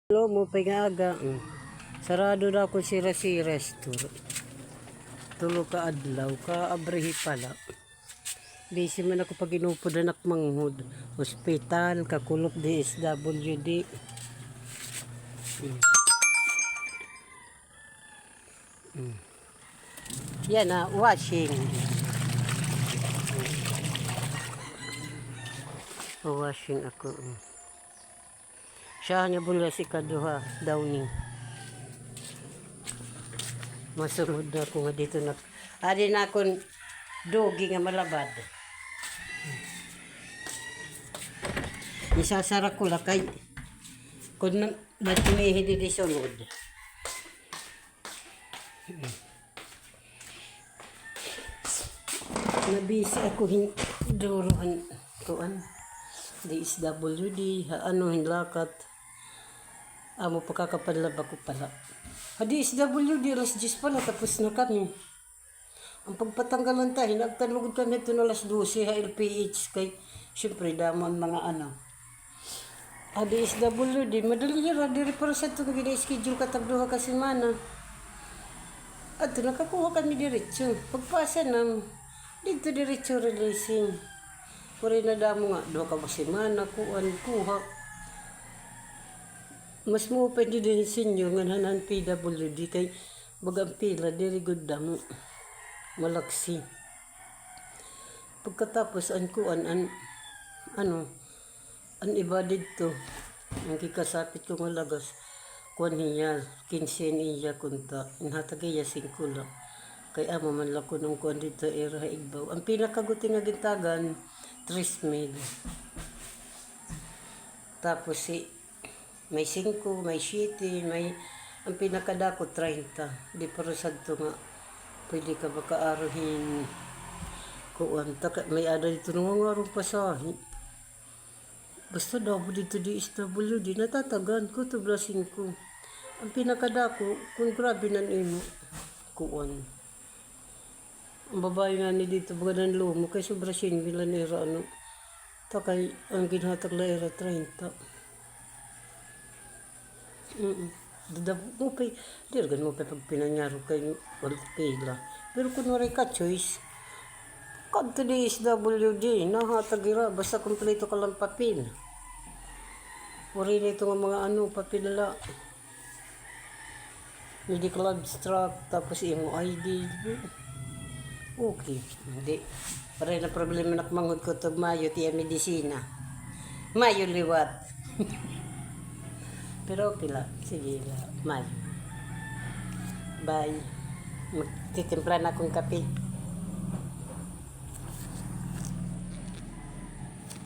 Hello mo pingaga. Sarado na ako sira-sira store. Tulo ka adlaw ka abrehi pala. Busy man ako pag inupod anak manghud. Hospital, kakulop DSWD. Yan na, washing. Washing ako. Siya niya bula si kaduha, downing. Masunod na ako nga dito na. Adi na akong dogi nga malabad. Isasara ko lang kay kung natimihi di sulod. Nabisi ako hinduruhan kuan. DSWD, ano hinlakat. Amo pagkakapanlaba ko pala. DSWD, alas 10 pala, tapos na kami. Ang pagpatanggalan tayo, nagtanugod kami ito na alas 12, LPH, kay syempre damon mga ano. DSWD, madali nila, diri para sa itong gina-schedule katagduha ka semana. At nakakuha kami diretso. Pagpasa na, dito diretso releasing. Puri na damo nga, 2 ka semana, kuha. Mas mo pwede din sinyo nga nanan PWD kay bagang pila, diri good damo. Malaksi. Pagkatapos an iba dito, ang kikasapit ko nga lagas, kuan niya, 15 niya kunta, inhatagay 5 lang. Kay amo man lang ko nung kuan dito era igbaw. Ang pinakaguti nga gintagan, 3,000. Tapos may 5, may 7, may ang pinakadako 30. Di para sadto nga pwede ka makaaruhin kuan. May ada dito nung ngarong pasahi. Basta daw dito di SWD, natatagan ko to blessing ko. Ang pinakadako, kung grabe nan ino, kuan. Ang babae nga ni dito, baga ng lumo, kay sobra sinbilan era ano. Takay, ang ginhatag na era 30. Dadab mo pa, dirgan mo pa pag pinanyaro kay pila. Pero kung wala ka choice, kadto di SWD, nahatagira, basta kompleto ka lang papel. Wari na ito nga mga papel nila. Medical abstract, tapos imo ID. Okay, hindi. Para na problema na kumanghod ko ito, mayo, tiya medisina. Mayo liwat. Pero okay lang. Sige lang. Mayo. Bye. Magtitimpla na akong kape.